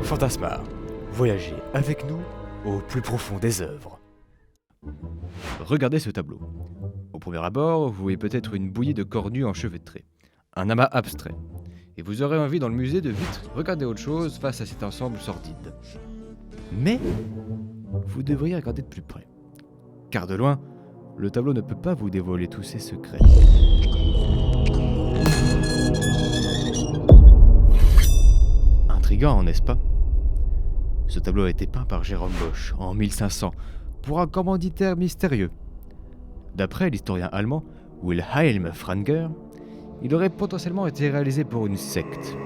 Fantasmar, voyagez avec nous au plus profond des œuvres. Regardez ce tableau. Au premier abord, vous voyez peut-être une bouillie de corps nus enchevêtrés, un amas abstrait. Et vous aurez envie dans le musée de vite regarder autre chose face à cet ensemble sordide. Mais vous devriez regarder de plus près. Car de loin, le tableau ne peut pas vous dévoiler tous ses secrets. Intriguant, n'est-ce pas ? Ce tableau a été peint par Jérôme Bosch en 1500 pour un commanditaire mystérieux. D'après l'historien allemand Wilhelm Franger, il aurait potentiellement été réalisé pour une secte.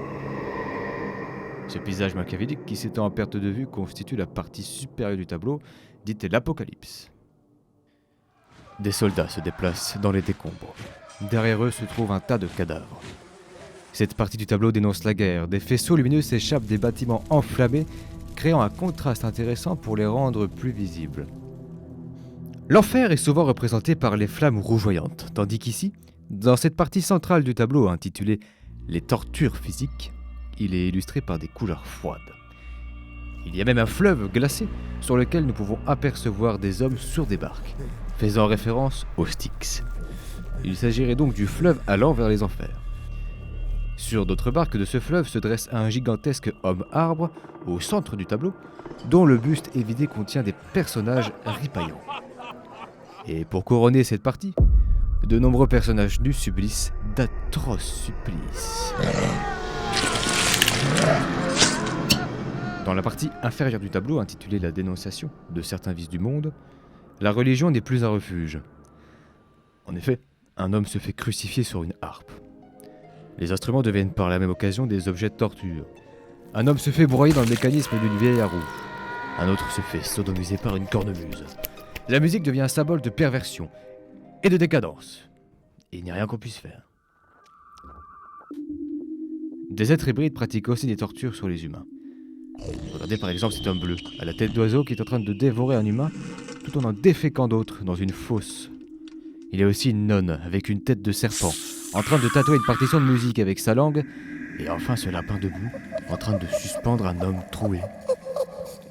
Ce paysage machiavélique qui s'étend en perte de vue constitue la partie supérieure du tableau, dite l'Apocalypse. Des soldats se déplacent dans les décombres. Derrière eux se trouve un tas de cadavres. Cette partie du tableau dénonce la guerre. Des faisceaux lumineux s'échappent des bâtiments enflammés, créant un contraste intéressant pour les rendre plus visibles. L'enfer est souvent représenté par les flammes rougeoyantes, tandis qu'ici, dans cette partie centrale du tableau intitulée « Les tortures physiques », il est illustré par des couleurs froides. Il y a même un fleuve glacé sur lequel nous pouvons apercevoir des hommes sur des barques, faisant référence aux Styx. Il s'agirait donc du fleuve allant vers les enfers. Sur d'autres barques de ce fleuve se dresse un gigantesque homme-arbre au centre du tableau, dont le buste évidé contient des personnages ripaillants. Et pour couronner cette partie, de nombreux personnages nus subissent d'atroces supplices. Dans la partie inférieure du tableau, intitulée La dénonciation de certains vices du monde, la religion n'est plus un refuge. En effet, un homme se fait crucifier sur une harpe. Les instruments deviennent par la même occasion des objets de torture. Un homme se fait broyer dans le mécanisme d'une vieille roue. Un autre se fait sodomiser par une cornemuse. La musique devient un symbole de perversion et de décadence. Et il n'y a rien qu'on puisse faire. Des êtres hybrides pratiquent aussi des tortures sur les humains. Regardez par exemple cet homme bleu, à la tête d'oiseau, qui est en train de dévorer un humain, tout en déféquant d'autres dans une fosse. Il y a aussi une nonne, avec une tête de serpent, en train de tatouer une partition de musique avec sa langue, et enfin ce lapin debout, en train de suspendre un homme troué.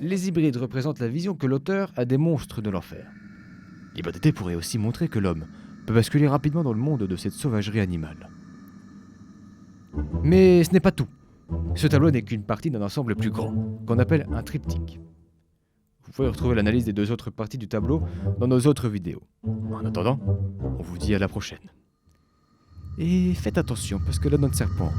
Les hybrides représentent la vision que l'auteur a des monstres de l'enfer. L'hybridité pourrait aussi montrer que l'homme peut basculer rapidement dans le monde de cette sauvagerie animale. Mais ce n'est pas tout. Ce tableau n'est qu'une partie d'un ensemble plus grand, qu'on appelle un triptyque. Vous pouvez retrouver l'analyse des deux autres parties du tableau dans nos autres vidéos. En attendant, on vous dit à la prochaine. Et faites attention, parce que là, notre serpent,